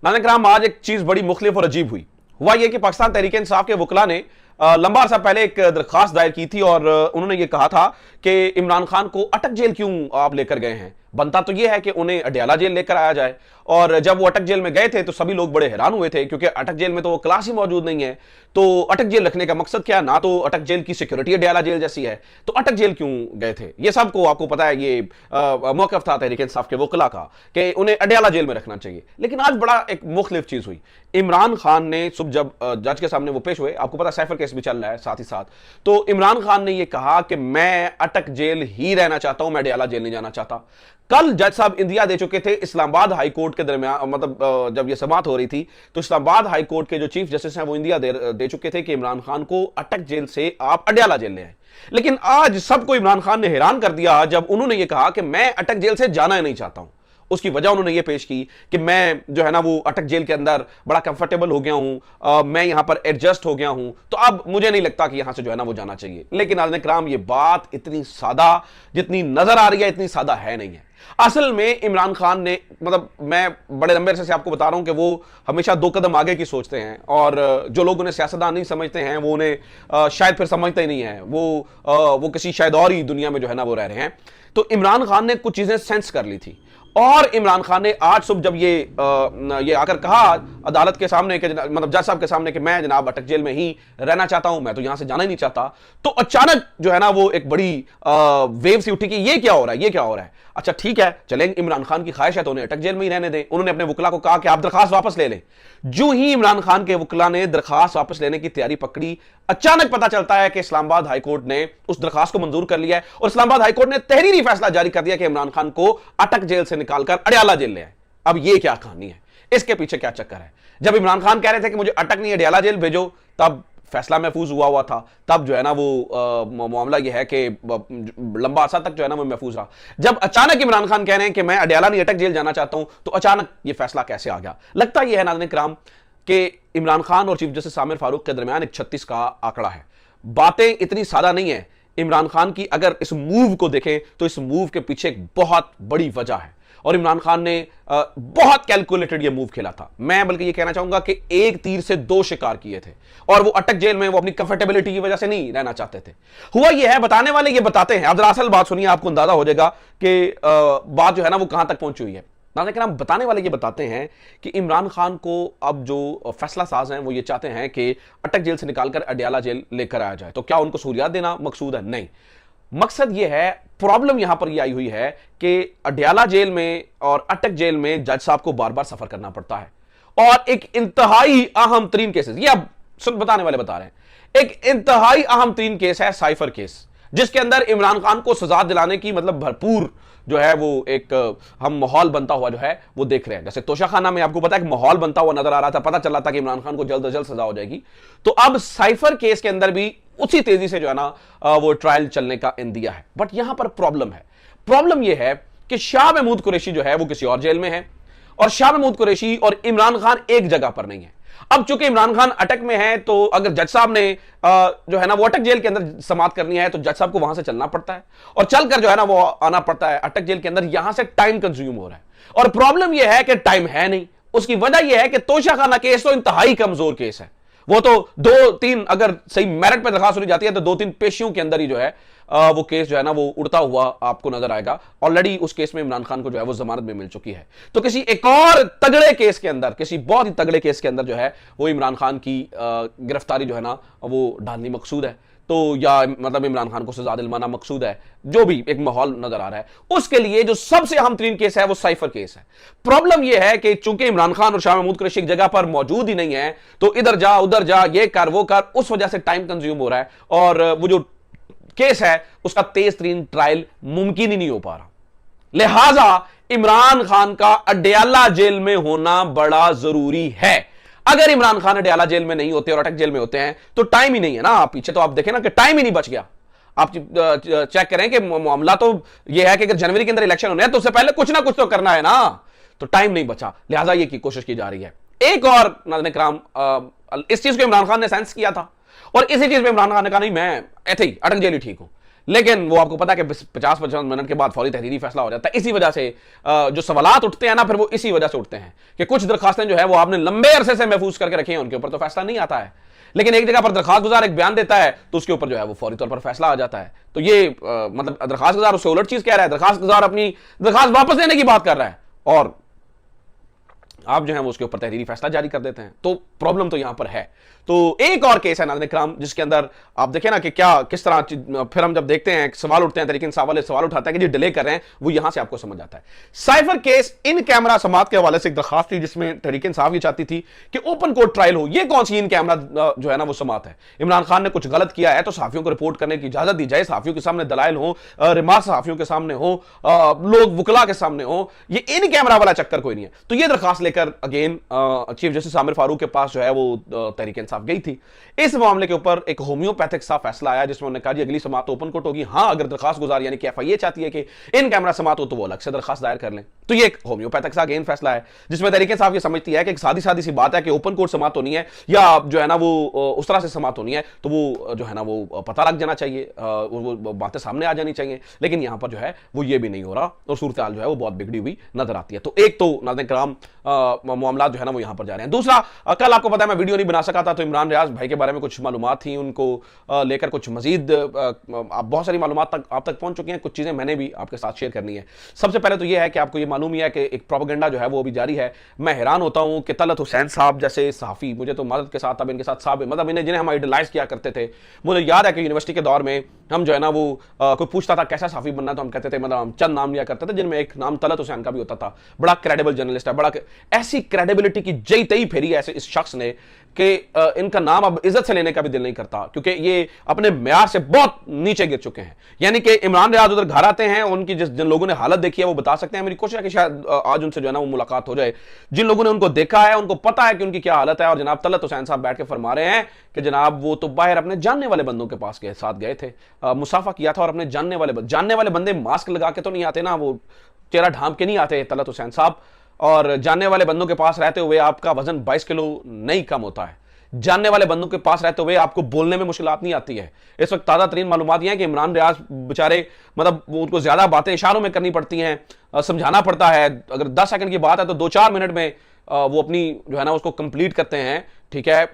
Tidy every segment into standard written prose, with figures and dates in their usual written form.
नाज़रीन किराम, आज एक चीज बड़ी मुख्तलिफ और अजीब हुई। हुआ यह कि पाकिस्तान तहरीक इंसाफ के वकला ने लंबा अरसा पहले एक दरखास्त दायर की थी और उन्होंने ये कहा था कि इमरान खान को अटक जेल क्यों आप लेकर गए हैं। बनता तो यह है कि उन्हें अडयाला जेल लेकर आया जाए। और जब वो अटक जेल में गए थे तो सभी लोग बड़े हैरान हुए थे, क्योंकि अटक जेल में तो वो क्लास ही मौजूद नहीं है। तो अटक जेल रखने का मकसद क्या? ना तो अटक जेल की सिक्योरिटी अडयाला जेल जैसी है, तो अटक जेल क्यों गए थे? ये सबको आपको पता है, ये मौक़िफ़ था तहरीक इंसाफ के वकला का कि उन्हें अडयाला जेल में रखना चाहिए। लेकिन आज बड़ा एक मुख्तलिफ चीज हुई। इमरान खान ने सुबह जब जज के सामने वो पेश हुए, आपको पता साइफर केस भी चल रहा है साथ ही साथ, तो इमरान खान ने ये कहा कि मैं अटक जेल ही रहना चाहता हूं, मैं अडयाला जेल नहीं जाना चाहता। कल जज साहब इंदिया दे चुके थे इस्लामाबाद हाई कोर्ट के दरमियान, मतलब जब यह समाअत हो रही थी तो इस्लामाबाद हाई कोर्ट के जो चीफ जस्टिस हैं वो इंदिया दे चुके थे कि इमरान खान को अटक जेल से आप अडयाला जेल ले आए। लेकिन आज सबको इमरान खान ने हैरान कर दिया जब उन्होंने ये कहा कि मैं अटक जेल से जाना ही नहीं चाहता हूं। उसकी वजह उन्होंने ये पेश की कि मैं जो है ना वो अटक जेल के अंदर बड़ा कंफर्टेबल हो गया हूं, मैं यहां पर एडजस्ट हो गया हूं, तो अब मुझे नहीं लगता कि यहां से जो है ना वो जाना चाहिए। लेकिन नाज़रीन किराम, ये बात इतनी सादा जितनी नजर आ रही है इतनी सादा है नहीं है। असल में इमरान खान ने, मतलब मैं बड़े लंबे अरसे से आपको बता रहा हूं कि वो हमेशा 2 कदम आगे की सोचते हैं, और जो लोग उन्हें सियासतदान नहीं समझते हैं वो उन्हें शायद फिर समझते ही नहीं है, वो किसी शायद और ही दुनिया में जो है ना वो रह रहे हैं। तो इमरान खान ने कुछ चीजें सेंस कर ली थी, और इमरान खान ने आज सुबह जब ये आकर कहा अदालत के सामने कि मतलब जज साहब के सामने कि मैं जनाब अटक जेल में ही रहना चाहता हूं, मैं तो यहां से जाना ही नहीं चाहता, तो अचानक जो है ना वो एक बड़ी वेव सी उठी कि ये क्या हो रहा है, ये क्या हो रहा है। अच्छा ठीक है, चलें, इमरान खान की ख्वाहिश है तो उन्हें अटक जेल में ही रहने दें। उन्होंने अपने वकला को कहा कि आप दरखास्त वापस ले लें। जो ही इमरान खान के वकला ने दरखास्त वापस लेने की तैयारी पकड़ी, अचानक पता चलता है कि इस्लामाबाद हाईकोर्ट ने उस दरखास्त को मंजूर कर लिया है, और इस्लामाबाद हाईकोर्ट ने तहरीरी फैसला जारी कर दिया कि इमरान खान को अटक जेल से निकालकर अडयाला जेल ले आए। अब ये क्या कहानी है, इसके पीछे क्या चक्कर है? जब इमरान खान कह रहे थे कि मुझे अटक नहीं अडयाला जेल भेजो, तब फैसला महफूज हुआ था, तब जो है ना वो मामला ये है कि लंबा अरसा तक जो है ना वो महफूज रहा। जब अचानक इमरान खान कह रहे हैं कि मैं अडयाला नहीं अटक जेल जाना चाहता हूं, तो अचानक ये फैसला कैसे आ गया? लगता यह है नाज़रीन किराम कि इमरान खान और चीफ जस्टिस आमिर फारूक के दरमियान एक 36 का आंकड़ा है। बातें इतनी सादा नहीं है। इमरान खान की अगर इस मूव को देखें तो इस मूव के पीछे एक बहुत बड़ी वजह है, और इमरान खान ने बहुत कैलकुलेटेड ये मूव खेला था। मैं बल्कि ये कहना चाहूंगा कि एक तीर से 2 शिकार किए थे, और वो अटक जेल में वो अपनी कंफर्टेबिलिटी की वजह से नहीं रहना चाहते थे। हुआ ये है, बताने वाले ये बताते हैं, अब जरा असल बात सुनिए, आपको अंदाजा हो जाएगा कि बात जो है ना वो कहां तक पहुंची हुई है। नाज़रीन हम बताने वाले ये बताते हैं कि इमरान खान को अब जो फैसला साज हैं वो ये चाहते हैं कि अटक जेल से निकालकर अडयाला जेल लेकर आया जाए। तो क्या उनको सहूलियत देना मकसूद है? नहीं, मकसद ये है, प्रॉब्लम यहां पर यह आई हुई है कि अडयाला जेल में और अटक जेल में जज साहब को बार बार सफर करना पड़ता है, और एक इंतहाई अहम तरीन केसेस, ये अब सुन बताने वाले बता रहे हैं, एक इंतहाई अहम तरीन केस है साइफर केस, जिसके अंदर इमरान खान को सजा दिलाने की मतलब भरपूर जो है वो एक हम माहौल बनता हुआ जो है वो देख रहे हैं। जैसे तोशाखाना में आपको पता है कि माहौल बनता हुआ नजर आ रहा था, पता चल रहा था कि इमरान खान को जल्द से जल्द सजा हो जाएगी। तो अब साइफर केस के अंदर भी उसी तेजी से जो है ना वो ट्रायल चलने का इंदिया है। बट यहां पर प्रॉब्लम है, प्रॉब्लम यह है कि शाह महमूद कुरैशी जो है वो किसी और जेल में है, और शाह महमूद कुरैशी और इमरान खान एक जगह पर नहीं है। अब चूंकि इमरान खान अटक में है, तो अगर जज साहब ने जो है ना वो अटक जेल के अंदर समाअत करनी है, तो जज साहब को वहां से चलना पड़ता है, और चलकर जो है ना वो आना पड़ता है अटक जेल के अंदर। यहां से टाइम कंज्यूम हो रहा है, और प्रॉब्लम यह है कि टाइम है नहीं। उसकी वजह यह है कि तोशाखाना केस तो इंतहाई कमजोर केस है। वो तो 2-3 अगर सही मेरिट पर दरखास्त सुनी जाती है तो 2-3 पेशियों के अंदर ही जो है वो केस जो है ना वो उड़ता हुआ आपको नजर आएगा। ऑलरेडी उस केस में इमरान खान को जो है वो जमानत भी मिल चुकी है। तो किसी एक और तगड़े केस के अंदर, किसी बहुत ही तगड़े केस के अंदर जो है वो इमरान खान की गिरफ्तारी जो है ना वो डालनी मकसूद है, तो या मतलब इमरान खान को सजा दिलवाना मकसूद है, जो भी एक माहौल नजर आ रहा है। उसके लिए जो सबसे अहम तरीन केस है वो साइफर केस है। प्रॉब्लम यह है कि चूंकि इमरान खान और शाह महमूद कुरैशी जगह पर मौजूद ही नहीं है, तो इधर जा उधर जा, ये कर वो कर, उस वजह से टाइम कंज्यूम हो रहा है, और वो जो केस है उसका तेज तरीन ट्रायल मुमकिन ही नहीं हो पा रहा। लिहाजा इमरान खान का अडयाला जेल में होना बड़ा जरूरी है। अगर इमरान खान अडयाला जेल में नहीं होते और अटक जेल में होते हैं तो टाइम ही नहीं है ना। आप पीछे तो आप देखें ना कि टाइम ही नहीं बच गया। आप चेक करें कि मामला तो यह है कि अगर जनवरी के अंदर इलेक्शन होने हैं तो उससे पहले कुछ ना कुछ तो करना है ना, तो टाइम नहीं बचा, लिहाजा ये की कोशिश की जा रही है। एक और नाज़रीन किराम, इस चीज को इमरान खान ने सेंस किया था, और इसी चीज पे इमरान खान ने कहा नहीं, मैं ऐसे ही अटक जेल ही ठीक हूं। लेकिन वो आपको पता है कि 50-55 मिनट के बाद फौरी तहरीरी फैसला हो जाता है। इसी वजह से जो सवालात उठते हैं ना, फिर वो इसी वजह से उठते हैं कि कुछ दरखास्तें जो है वो आपने लंबे अरसे से महफूज करके रखी हैं, उनके ऊपर तो फैसला नहीं आता है, लेकिन एक जगह पर दरखास्त गुजार एक बयान देता है तो उसके ऊपर जो है वो फौरी तौर पर फैसला आ जाता है। तो ये मतलब दरखास्त गुजार उससे उलट चीज कह रहा है, दरखास्त गुजार अपनी दरखास्त वापस लेने की बात कर रहा है और आप जो है वो उसके ऊपर तहरीरी फैसला जारी कर देते हैं। तो प्रॉब्लम तो यहां पर है। तो एक और केस है नाज़रीन इकराम जिसके अंदर आप देखें ना कि क्या किस तरह फिर हम जब देखते हैं सवाल उठते हैं, तरीके इंसाफ वाले सवाल उठाते हैं कि जी डिले कर रहे हैं, वो यहां से आपको समझ आता है। साइफर केस इन कैमरा समात के हवाले से एक दरखास्त थी जिसमें तरीके इंसाफ ये चाहती थी कि ओपन कोर्ट ट्रायल हो। ये कौन सी इन कैमरा जो है ना वो समात है? इमरान खान ने कुछ गलत किया है तो सहाफियों को रिपोर्ट करने की इजाजत दी जाए, सहाफियों के सामने दलाइल हो, रिमार्क सहाफियों के सामने हो, लोग वकला के सामने हो, ये इन कैमरा वाला चक्कर कोई नहीं है। तो ये दरखास्त लेकर again chief justice Aamir Farooq के पास जो है वो तहरीक इंसाफ गई थी। इस मामले के ऊपर एक होम्योपैथिक सा फैसला आया जिसमें उन्होंने कहा जी अगली समात ओपन कोर्ट होगी। हां, अगर दरखास्त गुजार यानी कि एफआईए चाहती है कि इन कैमरा समात हो तो वो अलग से दरखास्त दायर कर लें। तो ये एक होम्योपैथिक सा अगेन फैसला है जिसमें तहरीक इंसाफ ये समझती है कि एक सादी सादी सी बात है कि ओपन कोर्ट समात होनी है या जो है ना वो उस तरह से समात होनी है तो वो जो है ना वो पता लग जाना चाहिए, वो बातें सामने आ जानी चाहिए। लेकिन यहां पर जो है वो ये भी नहीं हो रहा और सूरत हाल जो है वो बहुत बिगड़ी हुई नजर आती है। तो एक तो नाज़रीन किराम मामला जो है ना वो यहां पर जा रहे हैं। दूसरा, कल आपको पता है मैं वीडियो नहीं बना सका था तो इमरान रियाज भाई के बारे में कुछ मालूमात थी, उनको लेकर कुछ मजीद बहुत सारी मालूमात तक आप तक पहुंच चुकी हैं, कुछ चीजें मैंने भी आपके साथ शेयर करनी है। सबसे पहले तो यह है कि आपको ये मालूम ही है कि एक प्रोपेगेंडा जो है वो भी जारी है। मैं हैरान होता हूं कि तलत हुसैन साहब जैसे सहाफी, मुझे तो मदद के साथ अब इनके साथ साहब मतलब इन्हें जिन्हें हम आइडलाइज किया करते थे, मुझे याद है कि यूनिवर्सिटी के दौर में हम जो है ना वो कोई पूछता था कैसा सहाफी बनना तो हम कहते थे मतलब हम चंद नाम लिया करते थे जिनमें एक नाम तलत हुसैन का भी होता था। बड़ा क्रेडिबल जर्नलिस्ट है, बड़ा ऐसी क्रेडिबिलिटी की जई तई फेरी ऐसे इस शख्स ने कि इनका नाम अब इज्जत से लेने का भी दिल नहीं करता क्योंकि ये अपने म्यार से बहुत नीचे गिर चुके हैं। यानी कि इमरान रियाज उधर घर आते हैं, उनकी जिन लोगों ने हालत देखी है वो बता सकते हैं। मेरी कोशिश है कि शायद आज उनसे जो है ना वो मुलाकात हो जाए। जिन लोगों ने उनको देखा है उनको पता है कि उनकी क्या हालत है। और जनाब तलत हुसैन साहब बैठ के फरमा रहे हैं कि जनाब वो तो बाहर अपने जानने वाले बंदों के पास के साथ गए थे, मुसाफा किया था और अपने जानने वाले बंदे मास्क लगा के तो नहीं आते ना, वो चेहरा ढांप के नहीं आते तलत हुसैन साहब। और जानने वाले बंदों के पास रहते हुए आपका वजन 22 किलो नहीं कम होता है। जानने वाले बंदों के पास रहते हुए आपको बोलने में मुश्किलात नहीं आती है। इस वक्त ताज़ा तरीन मालूमात ये है कि इमरान रियाज बेचारे मतलब उनको ज्यादा बातें इशारों में करनी पड़ती हैं, समझाना पड़ता है। अगर 10 सेकंड की बात है तो 2-4 मिनट में वो अपनी जो है ना उसको कंप्लीट करते हैं। ठीक है,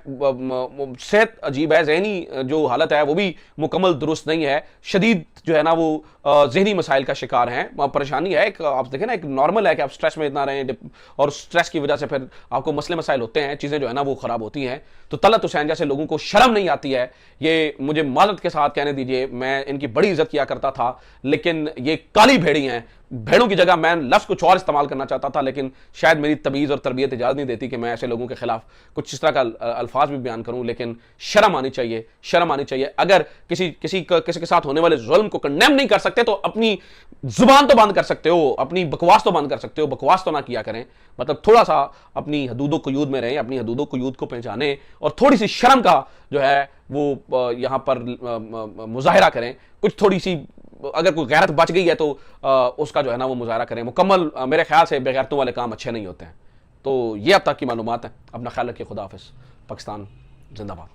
सेहत अजीब है, जहनी जो हालत है वो भी मुकम्मल दुरुस्त नहीं है, शदीद जो है ना वो जहनी मसाइल का शिकार हैं, परेशानी है। एक आप देखें ना, एक नॉर्मल है कि आप स्ट्रेस में इतना रहें और स्ट्रेस की वजह से फिर आपको मसले मसाइल होते हैं, चीज़ें जो है ना वो ख़राब होती हैं। तो तलत हुसैन जैसे लोगों को शर्म नहीं आती है, ये मुझे माजरत के साथ कहने दीजिए। मैं इनकी बड़ी इज्जत किया करता था लेकिन ये काली भेड़ी हैं। भेड़ों की जगह मैं लफ्ज़ कुछ और इस्तेमाल करना चाहता था लेकिन शायद मेरी तमीज़ और तरबियत इजाज़त नहीं देती कि मैं ऐसे लोगों के खिलाफ कुछ इस तरह का अल्फाज भी बयान करूं। लेकिन शर्म आनी चाहिए, शर्म आनी चाहिए। अगर किसी के साथ होने वाले जुल्म को कंडेम नहीं कर सकते तो अपनी जुबान तो बंद कर सकते हो, अपनी बकवास तो बंद कर सकते हो, बकवास तो ना किया करें। मतलब थोड़ा सा अपनी हदूदों कुयूद में रहें, अपनी हदूदों कुयूद को पहचानें और थोड़ी सी शर्म का जो है वो यहां पर मुजाहिरा करें। कुछ थोड़ी सी अगर कोई गैरत बच गई है तो उसका जो है ना वो मुजाहरा करें। मुकम्मल मेरे ख्याल से बेगैरतों वाले काम अच्छे नहीं होते हैं। तो ये अब तक की मालूमात है। अपना ख्याल रखिए। खुदा हाफिज़। पाकिस्तान जिंदाबाद।